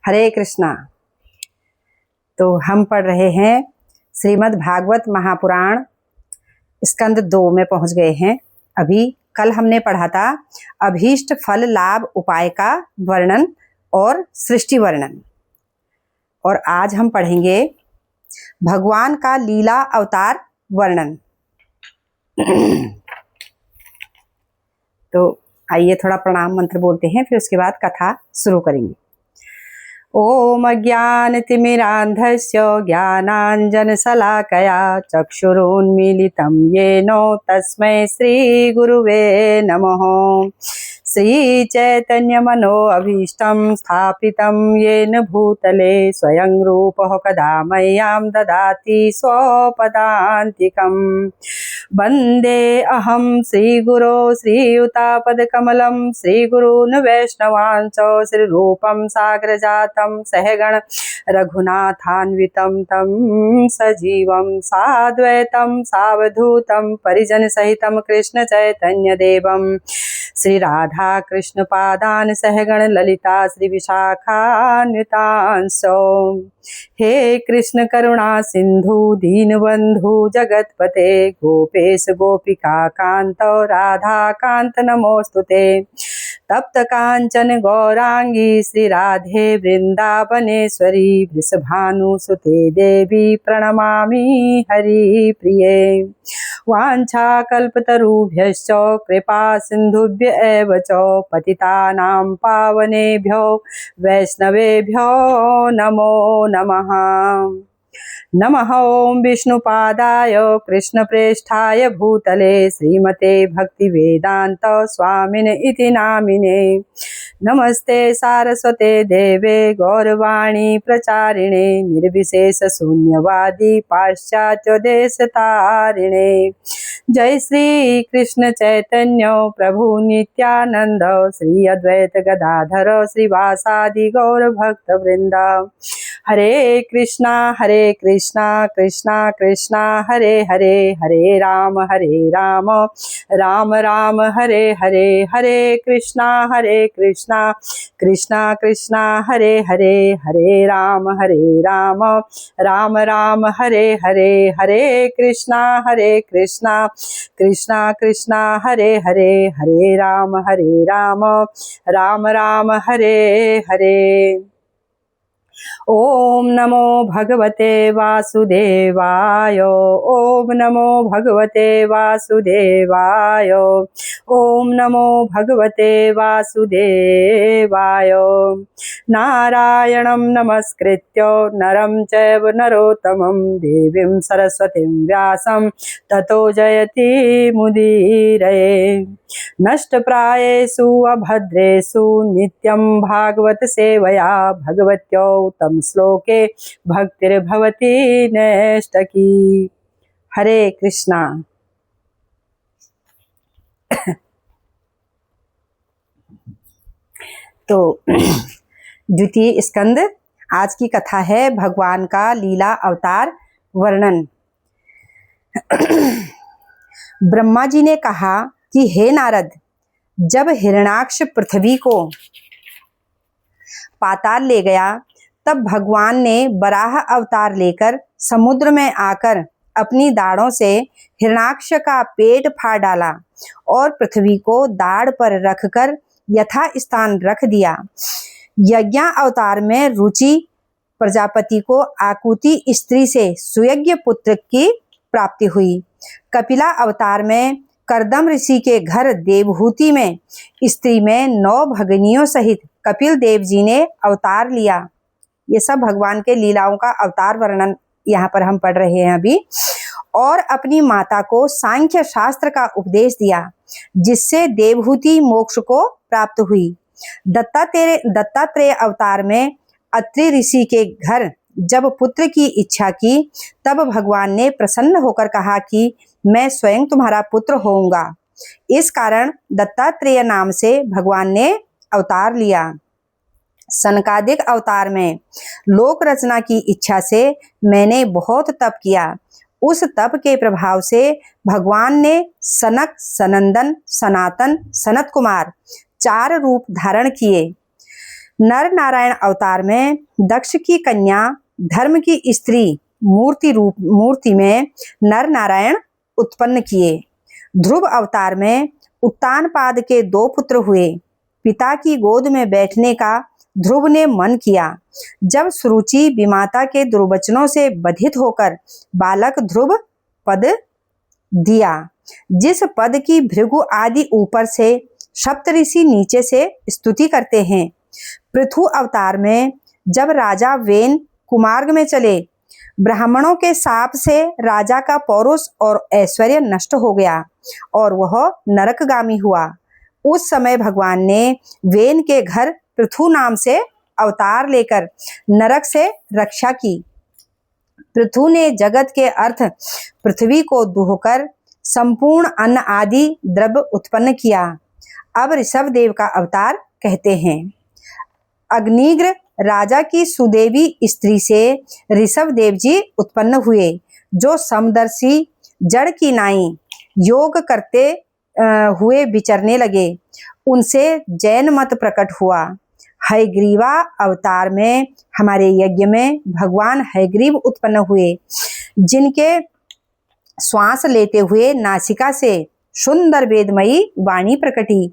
हरे कृष्णा। तो हम पढ़ रहे हैं श्रीमद् भागवत महापुराण स्कंद 2 में पहुंच गए हैं। अभी कल हमने पढ़ा था अभीष्ट फल लाभ उपाय का वर्णन और सृष्टि वर्णन, और आज हम पढ़ेंगे भगवान का लीला अवतार वर्णन। तो आइए थोड़ा प्रणाम मंत्र बोलते हैं, फिर उसके बाद कथा शुरू करेंगे। ओम अज्ञानतिमिरान्धस्य ज्ञानाञ्जनशलाकया चक्षुरुन्मीलितं येन तस्मै श्रीगुरुवे नमः। श्रीचैतन्यमनोऽभीष्टं स्थापितं येन भूतले स्वयं रूपः कदा मह्यं ददाति स्वपदान्तिकम्। वन्दे अहं श्रीगुरो श्रीयुतापदकमलं श्रीगुरून् वैष्णवांश्च श्रीरूपं साग्रजातं सहगण रघुनाथान्वितं तं सजीवं साद्वैतं सावधूतं परिजनसहितं कृष्णचैतन्यदेवं श्रीराधा कृष्णपादान् सहगण ललिता श्रीविशाखान्वितांश्च। हे कृष्ण करुणा सिंधु दीनबंधु जगतपते गोपेश गोपिका कांत राधा कांत नमोस्तुते। तप्त कांचन गौरांगी श्री राधे वृंदावनेश्वरी वृषभानुसुते देवी प्रणमामि हरि प्रिये। वाञ्छाकल्पतरुभ्यश्च कृपा सिन्धुभ्य एव च पतितानां पावनेभ्यो वैष्णवेभ्यो नमो नमः। नमः ओं विष्णुपादाय कृष्णप्रेष्ठाय भूतले श्रीमते भक्तिवेदांत स्वामिने इति नामिने। नमस्ते सारस्वते देवे गौरवाणी प्रचारिणे निर्विशेष शून्यवादी पाश्चात्य देशतारिणे। जय श्री कृष्ण चैतन्य प्रभु नित्यानंद श्री अद्वैत गदाधर श्रीवासादि गौर भक्त वृंद। हरे कृष्णा कृष्णा कृष्णा हरे हरे, हरे राम राम राम हरे हरे। हरे कृष्णा कृष्णा कृष्णा हरे हरे, हरे राम राम राम हरे हरे। हरे कृष्णा कृष्णा कृष्णा हरे हरे, हरे राम राम राम हरे हरे। ओम नमो भगवते वासुदेवाय, ओम नमो भगवते वासुदेवाय, ओम नमो भगवते वासुदेवाय। नारायणं नमस्कृत्य नरं चैव नरोत्तमं देवीं सरस्वतीं व्यासं ततो जयति मुदीरये। नष्टप्रायेषु अभद्रेषु नित्यं भागवत सेवया भगवत्यो उत्तम श्लोके भक्तिर्भवति नैष्टकी। हरे कृष्णा। तो द्वितीय स्कंद, आज की कथा है भगवान का लीला अवतार वर्णन। ब्रह्मा जी ने कहा कि हे नारद, जब हिरण्याक्ष पृथ्वी को पाताल ले गया तब भगवान ने वराह अवतार लेकर समुद्र में आकर अपनी दाढ़ों से हिरण्याक्ष का पेट फाड़ डाला और पृथ्वी को दाढ़ पर रखकर यथा स्थान रख दिया। यज्ञ अवतार में रुचि प्रजापति को आकुति स्त्री से सुयज्ञ पुत्र की प्राप्ति हुई। कपिला अवतार में करदम ऋषि के घर देवहूति में स्त्री में 9 भगिनियों सहित कपिल देव जी ने अवतार लिया। ये सब भगवान के लीलाओं का अवतार वर्णन यहाँ पर हम पढ़ रहे हैं अभी। और अपनी माता को सांख्य शास्त्र का उपदेश दिया, जिससे देवहूति मोक्ष को प्राप्त हुई। दत्तात्रेय अवतार में अत्रि ऋषि के घर जब पुत्र की इच्छा की तब भगवान ने प्रसन्न होकर कहा कि मैं स्वयं तुम्हारा पुत्र होऊंगा। इस कारण दत्तात्रेय नाम से भगवान ने अवतार लिया। सनकादिक अवतार में लोक रचना की इच्छा से मैंने बहुत तप किया। उस तप के प्रभाव से भगवान ने सनक, सनंदन, सनातन, सनत कुमार 4 रूप धारण किए। नर नारायण अवतार में दक्ष की कन्या धर्म की स्त्री मूर्ति में नर नारायण उत्पन्न किए। ध्रुव अवतार में उत्तानपाद के 2 पुत्र हुए। पिता की गोद में बैठने का ध्रुव ने मन किया। जब सुरुचि विमाता के दुर्वचनों से बधित होकर बालक ध्रुव पद दिया, जिस पद की भृगु आदि ऊपर से सप्तऋषि नीचे से स्तुति करते हैं। पृथु अवतार में जब राजा वेन कुमार्ग में चले, ब्राह्मणों के शाप से राजा का पौरुष और ऐश्वर्य नष्ट हो गया और वह नरकगामी हुआ। उस समय भगवान ने वेन के घर पृथु नाम से अवतार लेकर नरक से रक्षा की। पृथु ने जगत के अर्थ पृथ्वी को दुहकर संपूर्ण अन्न आदि द्रव्य उत्पन्न किया। अब ऋषभ देव का अवतार कहते हैं। अग्निग्र राजा की सुदेवी स्त्री से ऋषभ देव जी उत्पन्न हुए, जो समदर्शी जड़ की नाई योग करते हुए विचरने लगे। उनसे जैन मत प्रकट हुआ। हयग्रीवा अवतार में हमारे यज्ञ में भगवान हयग्रीव उत्पन्न हुए, जिनके श्वास लेते हुए नासिका से सुंदर वेदमयी वाणी प्रकटी।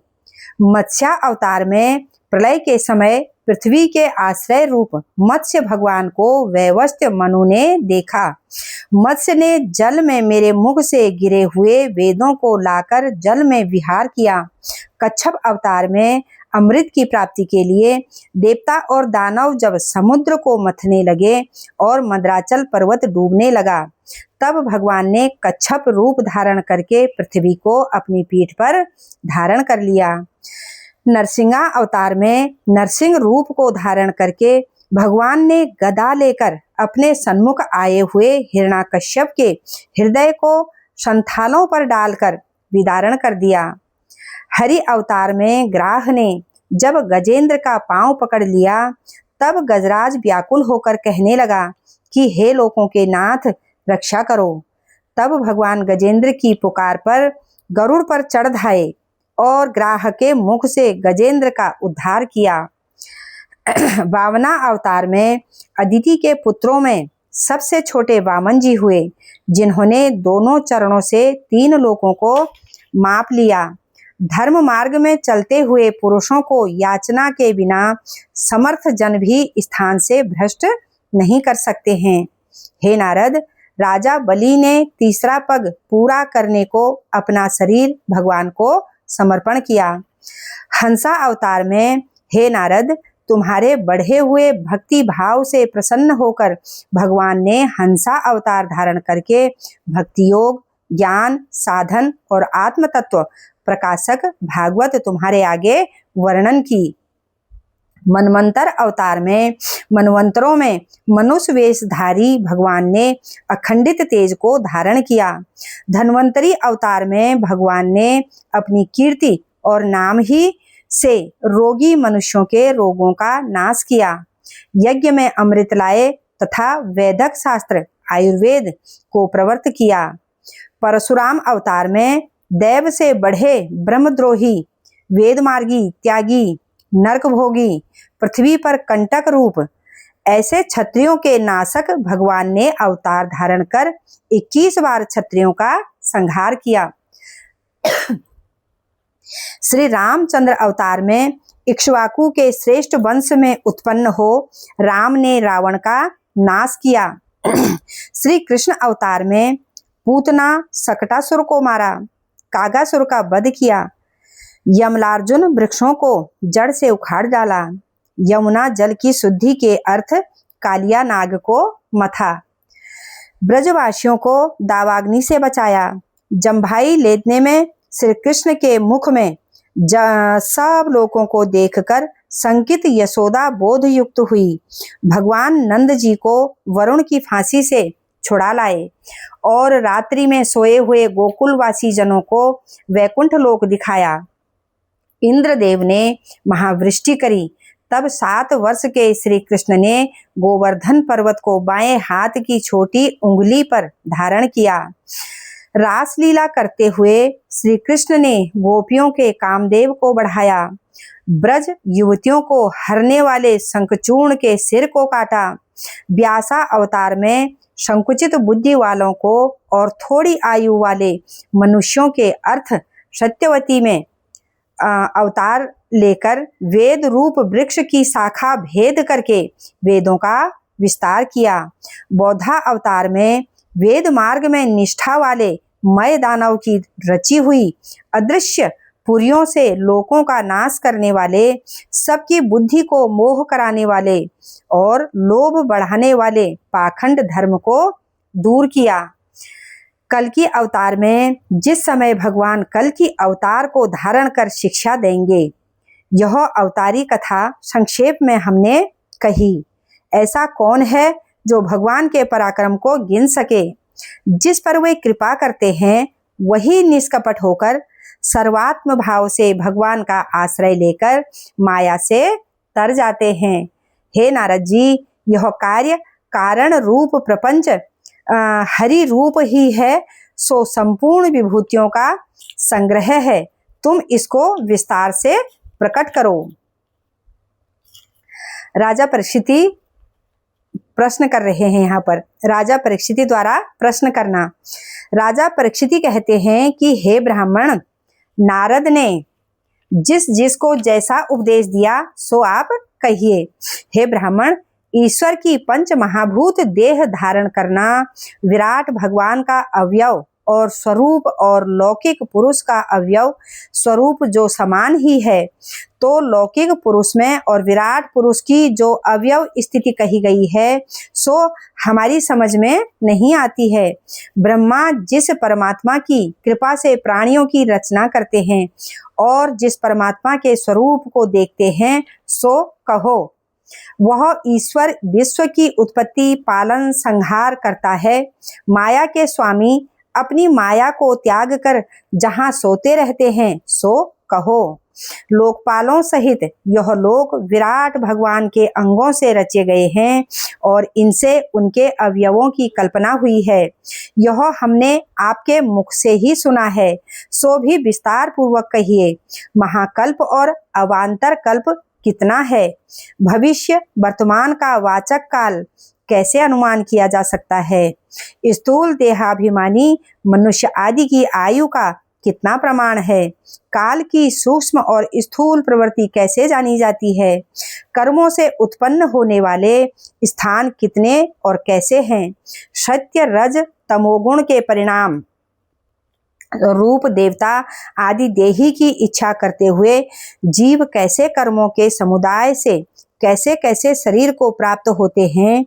मत्स्य अवतार में प्रलय के समय पृथ्वी के आश्रय रूप मत्स्य भगवान को वैवस्त्य मनु ने देखा। मत्स्य ने जल में मेरे मुख से गिरे हुए वेदों को लाकर जल में विहार किया। कच्छप अवतार में अमृत की प्राप्ति के लिए देवता और दानव जब समुद्र को मथने लगे और मंदराचल पर्वत डूबने लगा, तब भगवान ने कच्छप रूप धारण करके पृथ्वी को अपनी पीठ पर धारण कर लिया। नरसिंहा अवतार में नरसिंह रूप को धारण करके भगवान ने गदा लेकर अपने सन्मुख आए हुए हिरण्याकश्यप के हृदय को संथालों पर डालकर विदारण कर दिया। हरि अवतार में ग्राह ने जब गजेंद्र का पांव पकड़ लिया, तब गजराज व्याकुल होकर कहने लगा कि हे लोकों के नाथ, रक्षा करो। तब भगवान गजेंद्र की पुकार पर गरुड़ पर चढ़ धाये और ग्राह के मुख से गजेंद्र का उद्धार किया। वामना अवतार में अदिति के पुत्रों में सबसे छोटे वामन जी हुए, जिन्होंने दोनों चरणों से 3 लोकों को माप लिया। धर्म मार्ग में चलते हुए पुरुषों को याचना के बिना समर्थ जन भी स्थान से भ्रष्ट नहीं कर सकते हैं। हे नारद, राजा बलि ने तीसरा पग पूरा करने को अपना शरीर भगवान को समर्पण किया। हंसा अवतार में हे नारद, तुम्हारे बढ़े हुए भक्ति भाव से प्रसन्न होकर भगवान ने हंसा अवतार धारण करके भक्ति योग, ज्ञान, साधन और आत्म तत्व प्रकाशक भागवत तुम्हारे आगे वर्णन की। मनवंतर अवतार में मनवंतरों में मनुष्य वेशधारी भगवान ने अखंडित तेज को धारण किया। धन्वंतरी अवतार में भगवान ने अपनी कीर्ति और नाम ही से रोगी मनुष्यों के रोगों का नाश किया। यज्ञ में अमृत लाए तथा वैदिक शास्त्र आयुर्वेद को प्रवृत्त किया। परशुराम अवतार में दैव से बढ़े ब्रह्मद्रोही, वेदमार्गी, त्यागी, नरक भोगी, पृथ्वी पर कंटक रूप ऐसे क्षत्रियों के नाशक भगवान ने अवतार धारण कर 21 बार क्षत्रियों का संहार किया। श्री रामचंद्र अवतार में इक्ष्वाकु के श्रेष्ठ वंश में उत्पन्न हो राम ने रावण का नाश किया। श्री कृष्ण अवतार में पूतना सकटासुर को मारा, कागासुर का वध किया, यमलार्जुन वृक्षों को जड़ से उखाड़ डाला, यमुना जल की शुद्धि के अर्थ कालिया नाग को मथा, ब्रजवासियों को दावाग्नि से बचाया, जम्भाई लेदने में श्री कृष्ण के मुख में सब लोगों को देखकर संकित यशोदा बोध युक्त हुई, भगवान नंद जी को वरुण की फांसी से छुड़ा लाए और रात्रि में सोए हुए गोकुलवासी जनों को वैकुंठ लोक दिखाया। इंद्रदेव ने महावृष्टि करी, तब 7 वर्ष के श्री कृष्ण ने गोवर्धन पर्वत को बाएं हाथ की छोटी उंगली पर धारण किया। रासलीला करते हुए श्री कृष्ण ने गोपियों के कामदेव को बढ़ाया। ब्रज युवतियों को हरने वाले शंखचूर्ण के सिर को काटा। व्यासा अवतार में संकुचित बुद्धि वालों को और थोड़ी आयु वाले मनुष्यों के अर्थ सत्यवती में अवतार लेकर वेद रूप वृक्ष की शाखा भेद करके वेदों का विस्तार किया। बौद्धा अवतार में वेद मार्ग में निष्ठा वाले मय दानव की रची हुई अदृश्य पुरियों से लोकों का नाश करने वाले, सबकी बुद्धि को मोह कराने वाले और लोभ बढ़ाने वाले पाखंड धर्म को दूर किया। कल की अवतार में जिस समय भगवान कल की अवतार को धारण कर शिक्षा देंगे, यह अवतारी कथा संक्षेप में हमने कही। ऐसा कौन है जो भगवान के पराक्रम को गिन सके? जिस पर वे कृपा करते हैं वही निष्कपट होकर सर्वात्म भाव से भगवान का आश्रय लेकर माया से तर जाते हैं। हे नारद जी, यह कार्य कारण रूप प्रपंच हरि रूप ही है, सो संपूर्ण विभूतियों का संग्रह है। तुम इसको विस्तार से प्रकट करो। राजा परीक्षिति प्रश्न कर रहे हैं। यहाँ पर राजा परीक्षिति द्वारा प्रश्न करना। राजा परीक्षिति कहते हैं कि हे ब्राह्मण, नारद ने जिसको जैसा उपदेश दिया सो आप कहिए। हे ब्राह्मण, ईश्वर की पंच महाभूत देह धारण करना, विराट भगवान का अवयव और स्वरूप और लौकिक पुरुष का अवयव स्वरूप जो समान ही है, तो लौकिक पुरुष में और विराट पुरुष की जो अवयव स्थिति कही गई है सो हमारी समझ में नहीं आती है। ब्रह्मा जिस परमात्मा की कृपा से प्राणियों की रचना करते हैं और जिस परमात्मा के स्वरूप को देखते हैं सो कहो। वह ईश्वर विश्व की उत्पत्ति, पालन, संहार करता है। माया के स्वामी अपनी माया को त्याग कर जहाँ सोते रहते हैं सो कहो। लोकपालों सहित यह लोक विराट भगवान के अंगों से रचे गए हैं और इनसे उनके अवयवों की कल्पना हुई है। यह हमने आपके मुख से ही सुना है, सो भी विस्तार पूर्वक कहिए। महाकल्प और अवान्तर कल्प कितना है? भविष्य वर्तमान का वाचक काल कैसे अनुमान किया जा सकता है? स्थूल देहाभिमानी मनुष्य आदि की आयु का कितना प्रमाण है? काल की सूक्ष्म और स्थूल प्रवृत्ति कैसे जानी जाती है? कर्मों से उत्पन्न होने वाले स्थान कितने और कैसे हैं? सत्य रज तमोगुण के परिणाम रूप देवता आदि देही की इच्छा करते हुए जीव कैसे कर्मों के समुदाय से कैसे कैसे शरीर को प्राप्त होते हैं?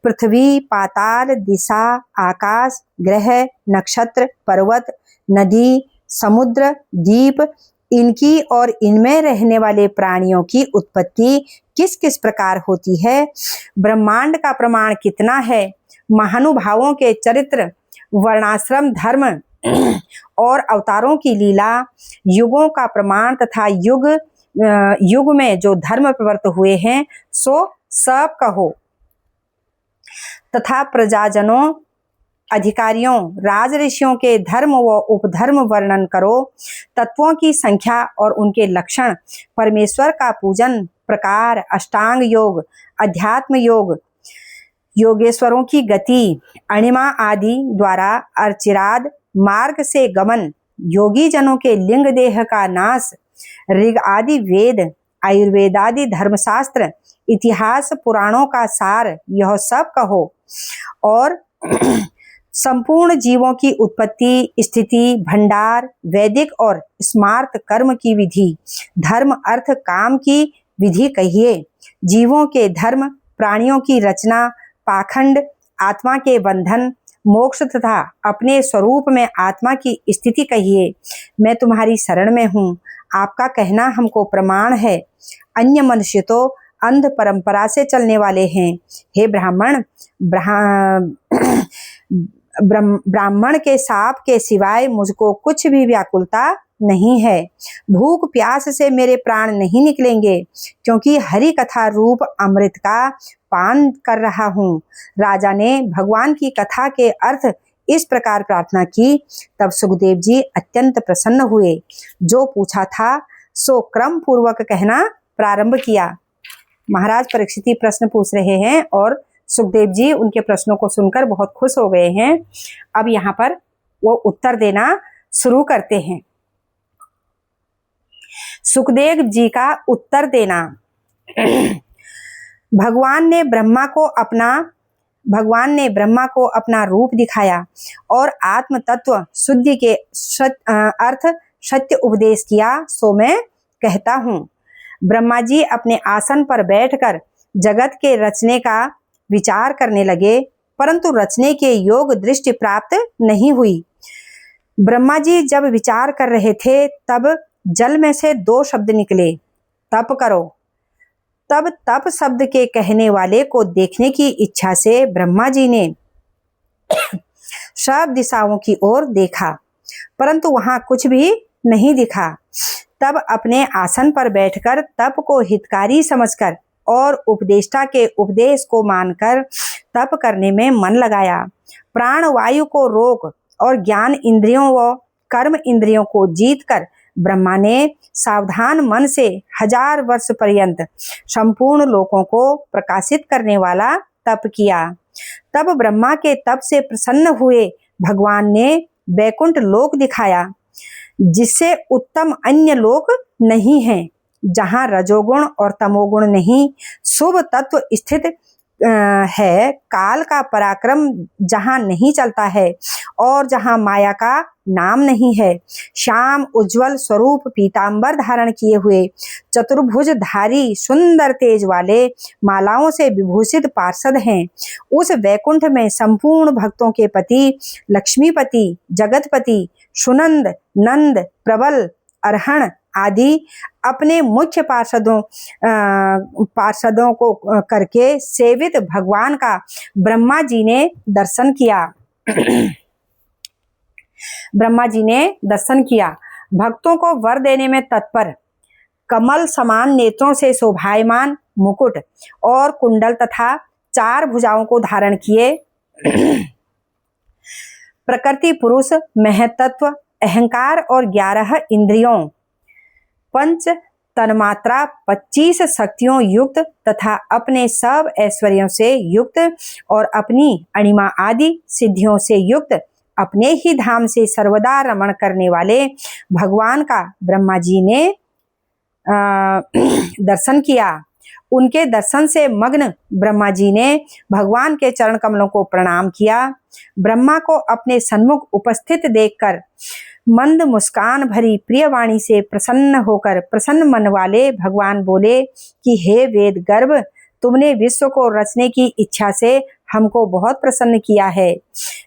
पृथ्वी, पाताल, दिशा, आकाश, ग्रह, नक्षत्र, पर्वत, नदी, समुद्र, द्वीप, इनकी और इनमें रहने वाले प्राणियों की उत्पत्ति किस किस प्रकार होती है? ब्रह्मांड का प्रमाण कितना है? महानुभावों के चरित्र, वर्णाश्रम धर्म और अवतारों की लीला, युगों का प्रमाण तथा युग में जो धर्म प्रवृत्त हुए हैं सो सब कहो। तथा प्रजाजनों, अधिकारियों, राज ऋषियों के धर्म व उपधर्म वर्णन करो। तत्वों की संख्या और उनके लक्षण, परमेश्वर का पूजन प्रकार, अष्टांग योग, अध्यात्म योग, योगेश्वरों की गति, अणिमा आदि द्वारा अर्चिराद मार्ग से गमन, योगी जनों के लिंग देह का नाश, ऋग आदि वेद, आयुर्वेद आदि धर्मशास्त्र, इतिहास पुराणों का सार, यह सब कहो। और संपूर्ण जीवों की उत्पत्ति, स्थिति, भंडार, वैदिक और स्मार्त कर्म की विधि, धर्म, अर्थ, काम की विधि कहिए। जीवों के धर्म, प्राणियों की रचना, पाखंड, आत्मा के बंधन, मोक्ष तथा अपने स्वरूप में आत्मा की स्थिति कहिए। मैं तुम्हारी शरण में हूँ, आपका कहना हमको प्रमाण है। अन्य मनुष्य तो अंध परंपरा से चलने वाले हैं। हे ब्राह्मण, ब्राह्मण के साप के सिवाय मुझको कुछ भी व्याकुलता नहीं है। भूख प्यास से मेरे प्राण नहीं निकलेंगे, क्योंकि हरि कथा रूप अमृत का पान कर रहा हूँ। राजा ने भगवान की कथा के अर्थ इस प्रकार प्रार्थना की। तब सुखदेव जी अत्यंत प्रसन्न हुए। जो पूछा था सो क्रम पूर्वक कहना प्रारंभ किया। महाराज परीक्षित प्रश्न पूछ रहे हैं और सुखदेव जी उनके प्रश्नों को सुनकर बहुत खुश हो गए हैं। अब यहाँ पर वो उत्तर देना शुरू करते हैं। सुखदेव जी का उत्तर देना। भगवान ने ब्रह्मा को अपना रूप दिखाया और आत्म तत्व शुद्धि के अर्थ सत्य उपदेश किया। सो मैं कहता हूँ। ब्रह्मा जी अपने आसन पर बैठकर जगत के रचने का विचार करने लगे, परंतु रचने के योग दृष्टि प्राप्त नहीं हुई। ब्रह्मा जी जब विचार कर रहे थे तब जल में से 2 शब्द निकले, तप करो। तब तप शब्द के कहने वाले को देखने की इच्छा से ब्रह्मा जी ने सब दिशाओं की ओर देखा, परंतु वहां कुछ भी नहीं दिखा। तब अपने आसन पर बैठकर तप को हितकारी समझकर और उपदेष्टा के उपदेश को मानकर तप करने में मन लगाया। प्राण वायु को रोक और ज्ञान इंद्रियों व कर्म इंद्रियों को जीतकर ब्रह्मा ने सावधान मन से 1000 वर्ष पर्यंत संपूर्ण लोकों को प्रकाशित करने वाला तप किया। तब ब्रह्मा के तप से प्रसन्न हुए भगवान ने वैकुंठ लोक दिखाया, जिससे उत्तम अन्य लोक नहीं है, जहाँ रजोगुण और तमोगुण नहीं, शुभ तत्व स्थित है, काल का पराक्रम जहाँ नहीं चलता है और जहाँ माया का नाम नहीं है। श्याम उज्जवल स्वरूप पीतांबर धारण किए हुए चतुर्भुज धारी सुंदर तेज वाले मालाओं से विभूषित पार्षद हैं। उस वैकुंठ में संपूर्ण भक्तों के पति लक्ष्मीपति, जगतपति, सुनंद, नंद, प्रबल, अरहण आदि अपने मुख्य पार्षदों को करके सेवित भगवान का ब्रह्मा जी ने दर्शन किया। ब्रह्मा जी ने दर्शन किया। भक्तों को वर देने में तत्पर, कमल समान नेत्रों से शोभायमान मुकुट और कुंडल तथा 4 भुजाओं को धारण किए प्रकृति पुरुष महतत्व, अहंकार और 11 इंद्रियों, 5 तन्मात्रा, 25 शक्तियों युक्त तथा अपने सब ऐश्वर्यों से युक्त और अपनी अणिमा आदि सिद्धियों से युक्त अपने ही धाम से सर्वदा रमण करने वाले भगवान का ब्रह्मा जी ने दर्शन किया। उनके दर्शन से मग्न ब्रह्मा जी ने भगवान के चरण कमलों को प्रणाम किया। ब्रह्मा को अपने सन्मुख उपस्थित देखकर मंद मुस्कान भरी प्रिय वाणी से प्रसन्न होकर प्रसन्न मन वाले भगवान बोले कि हे वेद गर्भ, तुमने विश्व को रचने की इच्छा से हमको बहुत प्रसन्न किया है।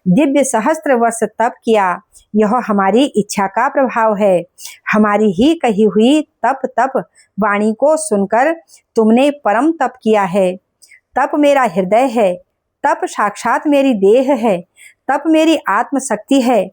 दिव्य सहस्त्र वर्ष तप किया, यह हमारी इच्छा का प्रभाव है। हमारी ही कही हुई तप वाणी को सुनकर तुमने परम तप किया है। तप मेरा हृदय है, तप साक्षात मेरी देह है, तप मेरी आत्मशक्ति है।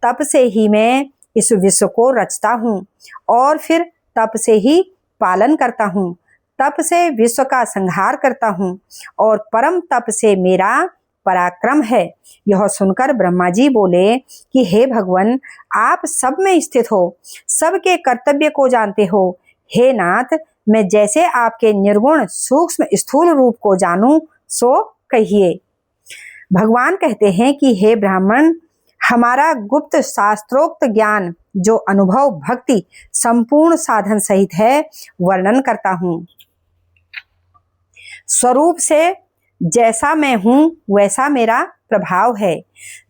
तप से ही मैं इस विश्व को रचता हूँ और फिर तप से ही पालन करता हूँ। तप से विश्व का संहार करता हूँ और परम तप से मेरा पराक्रम है। यह सुनकर ब्रह्मा जी बोले कि हे भगवान, आप सब में स्थित हो, सबके कर्तव्य को जानते हो। हे नाथ, मैं जैसे आपके निर्गुण सूक्ष्म स्थूल रूप को जानूं सो कहिए। भगवान कहते हैं कि हे ब्राह्मण, हमारा गुप्त शास्त्रोक्त ज्ञान जो अनुभव भक्ति संपूर्ण साधन सहित है, वर्णन करता हूँ। स्वरूप से जैसा मैं हूँ वैसा मेरा प्रभाव है।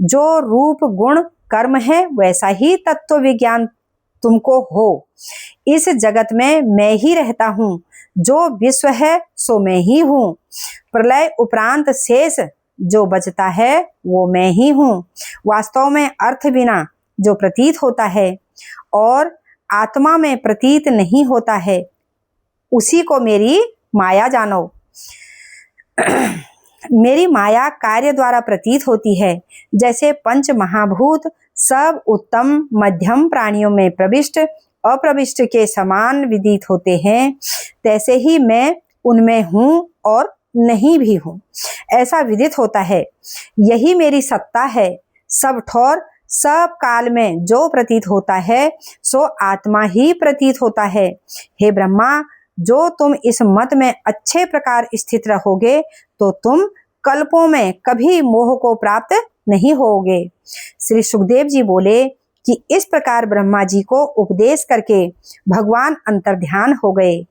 जो रूप गुण कर्म है वैसा ही तत्व विज्ञान तुमको हो। इस जगत में मैं ही रहता हूँ। जो विश्व है सो मैं ही हूँ। प्रलय उपरांत शेष जो बचता है वो मैं ही हूँ। वास्तव में अर्थ बिना जो प्रतीत होता है और आत्मा में प्रतीत नहीं होता है, उसी को मेरी माया जानो। मेरी माया कार्य द्वारा प्रतीत होती है। जैसे पंच महाभूत सब उत्तम मध्यम प्राणियों में प्रविष्ट अप्रविष्ट के समान विदित होते हैं, तैसे ही मैं उनमें हूँ और नहीं भी हूँ, ऐसा विदित होता है। यही मेरी सत्ता है। सब ठौर सब काल में जो प्रतीत होता है सो आत्मा ही प्रतीत होता है। हे ब्रह्मा, जो तुम इस मत में अच्छे प्रकार स्थित रहोगे तो तुम कल्पों में कभी मोह को प्राप्त नहीं होगे। श्री सुखदेव जी बोले कि इस प्रकार ब्रह्मा जी को उपदेश करके भगवान अंतर्ध्यान हो गए।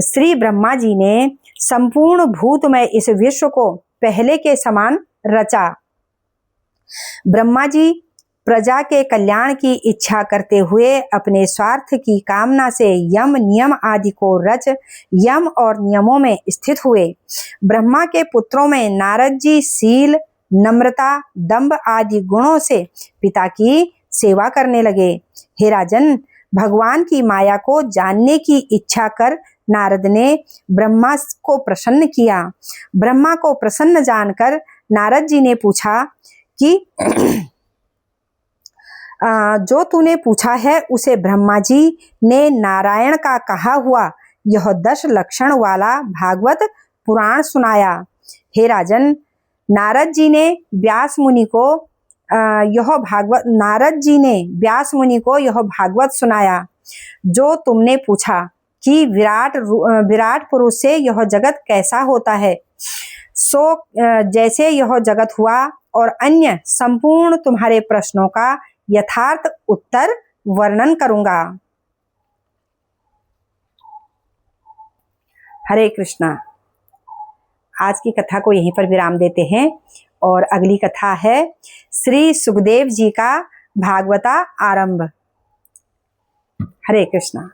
श्री ब्रह्मा जी ने संपूर्ण भूतमय इस विश्व को पहले के समान रचा। ब्रह्मा जी प्रजा के कल्याण की इच्छा करते हुए अपने स्वार्थ की कामना से यम नियम आदि को रच यम और नियमों में स्थित हुए। ब्रह्मा के पुत्रों में नारद जी शील, नम्रता, दंभ आदि गुणों से पिता की सेवा करने लगे। हे राजन, भगवान की माया को जानने की इच्छा कर नारद ने ब्रह्मा को प्रसन्न किया। ब्रह्मा को प्रसन्न जानकर नारद जी ने पूछा कि जो तूने पूछा है उसे ब्रह्मा जी ने नारायण का कहा हुआ यह 10 लक्षण वाला भागवत पुराण सुनाया। हे राजन, नारद जी ने व्यास मुनि को यह भागवत सुनाया। जो तुमने पूछा कि विराट पुरुष से यह जगत कैसा होता है, सो जैसे यह जगत हुआ और अन्य संपूर्ण तुम्हारे प्रश्नों का यथार्थ उत्तर वर्णन करूंगा। हरे कृष्णा। आज की कथा को यहीं पर विराम देते हैं और अगली कथा है श्री सुखदेव जी का भागवता आरंभ। हरे कृष्णा।